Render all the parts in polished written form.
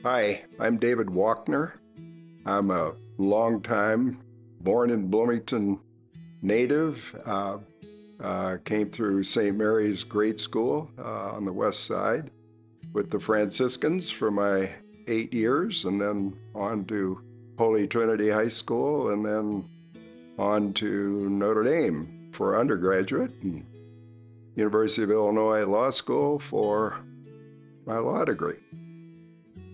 Hi, I'm David Wochner. I'm a longtime born in Bloomington native. Came through St. Mary's Grade School on the west side with the Franciscans for my 8 years, and then on to Holy Trinity High School, and then on to Notre Dame for undergraduate, and University of Illinois Law School for my law degree.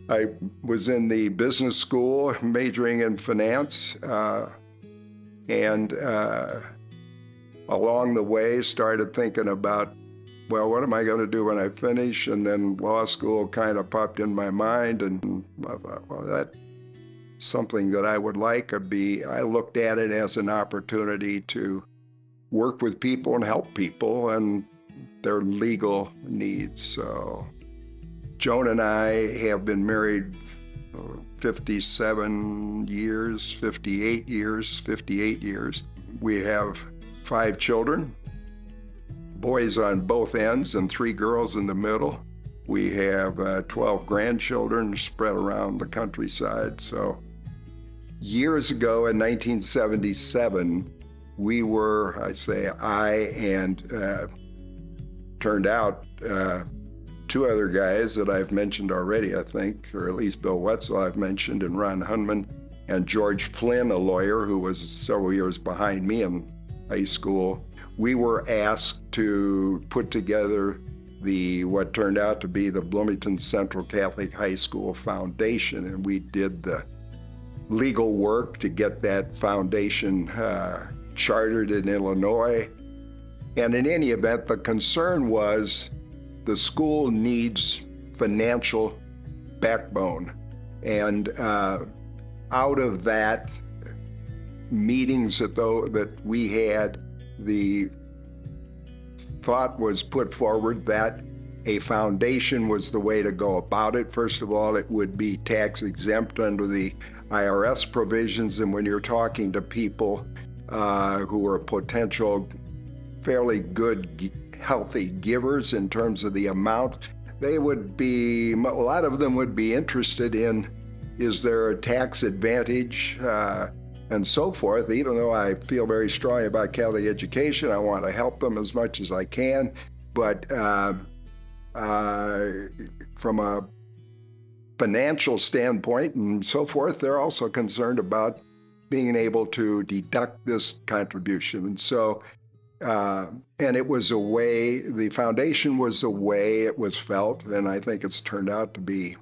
I was in the business school majoring in finance, and along the way started thinking about, well, what am I going to do when I finish? And then law school kind of popped in my mind, and I thought, well, that's something that I would like. I looked at it as an opportunity to work with people and help people and their legal needs. So Joan and I have been married 58 years. We have 5 children, boys on both ends and 3 girls in the middle. We have 12 grandchildren spread around the countryside. So years ago in 1977, turned out 2 other guys that I've mentioned already, I think, or at least Bill Wetzel I've mentioned, and Ron Hunman, and George Flynn, a lawyer who was several years behind me in high school. We were asked to put together what turned out to be the Bloomington Central Catholic High School Foundation, and we did the legal work to get that foundation chartered in Illinois. And in any event, the concern was the school needs financial backbone. And out of that meetings that we had, the thought was put forward that a foundation was the way to go about it. First of all, it would be tax exempt under the IRS provisions. And when you're talking to people who are potential fairly good, healthy givers in terms of the amount, a lot of them would be interested in, is there a tax advantage and so forth. Even though I feel very strongly about Catholic education, I want to help them as much as I can. But from a financial standpoint and so forth, they're also concerned about being able to deduct this contribution. And so, and it was a way, the foundation was the way it was felt, and I think it's turned out to be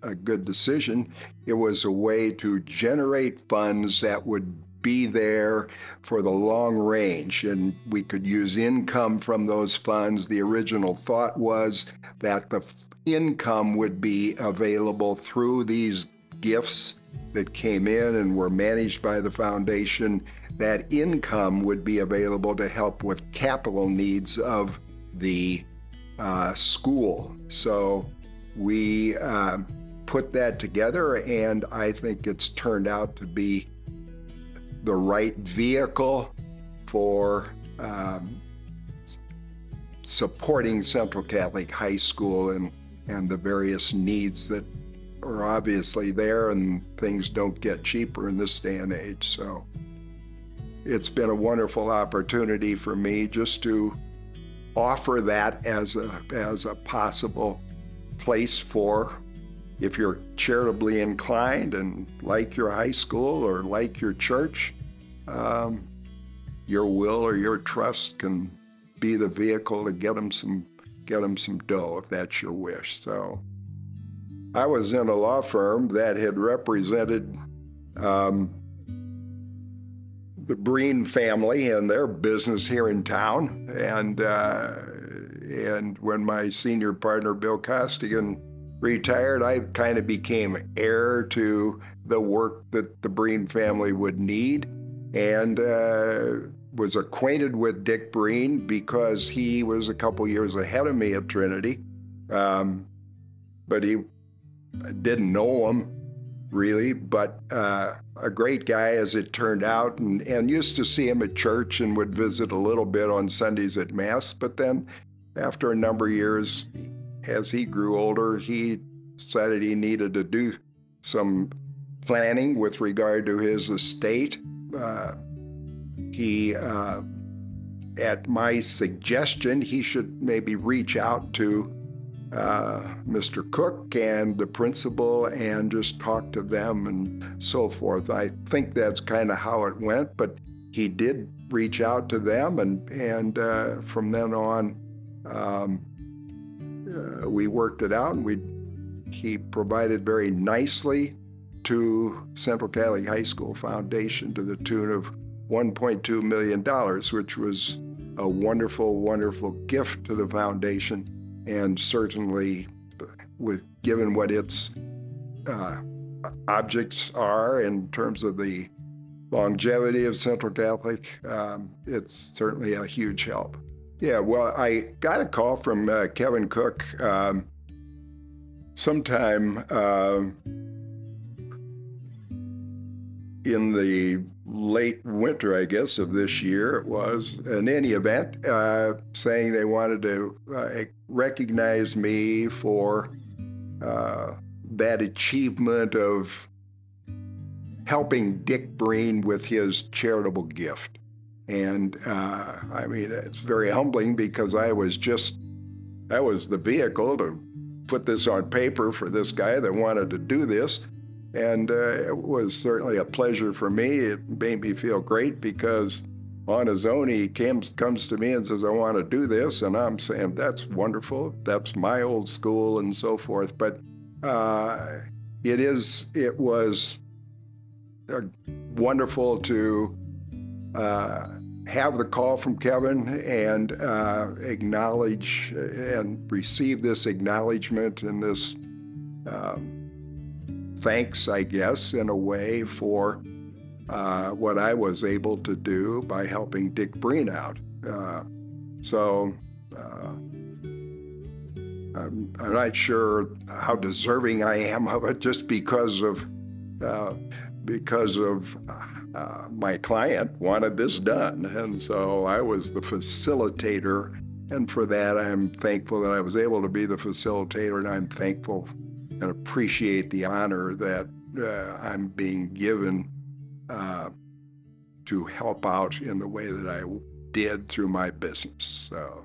a good decision. It was a way to generate funds that would be there for the long range, and we could use income from those funds. The original thought was that the income would be available through these gifts that came in and were managed by the foundation. That income would be available to help with capital needs of the school. So we put that together, and I think it's turned out to be the right vehicle for supporting Central Catholic High School and the various needs that are obviously there, and things don't get cheaper in this day and age. So it's been a wonderful opportunity for me just to offer that as a possible place for, if you're charitably inclined and like your high school or like your church, your will or your trust can be the vehicle to get them some dough, if that's your wish. So I was in a law firm that had represented the Breen family and their business here in town, and when my senior partner Bill Costigan retired, I kind of became heir to the work that the Breen family would need, and was acquainted with Dick Breen because he was a couple years ahead of me at Trinity, but he didn't know him really, but a great guy as it turned out, and used to see him at church and would visit a little bit on Sundays at Mass. But then after a number of years, as he grew older, he decided he needed to do some planning with regard to his estate. He, at my suggestion, he should maybe reach out to Mr. Cook and the principal and just talk to them and so forth. I think that's kind of how it went, but he did reach out to them, and from then on, we worked it out, and he provided very nicely to Central Catholic High School Foundation to the tune of $1.2 million, which was a wonderful, wonderful gift to the foundation, and certainly, given what its objects are in terms of the longevity of Central Catholic, it's certainly a huge help. Yeah, well, I got a call from Kevin Cook sometime in the late winter, I guess, of this year it was, in any event, saying they wanted to recognize me for that achievement of helping Dick Breen with his charitable gift. And I mean, it's very humbling because I was the vehicle to put this on paper for this guy that wanted to do this. And it was certainly a pleasure for me. It made me feel great because on his own, he comes to me and says, I want to do this. And I'm saying, that's wonderful. That's my old school and so forth. But it was wonderful to have the call from Kevin and acknowledge and receive this acknowledgement and this thanks, I guess, in a way, for what I was able to do by helping Dick Breen out. I'm not sure how deserving I am of it, just because of my client wanted this done, and so I was the facilitator, and for that I'm thankful that I was able to be the facilitator, and I'm thankful and appreciate the honor that I'm being given to help out in the way that I did through my business. So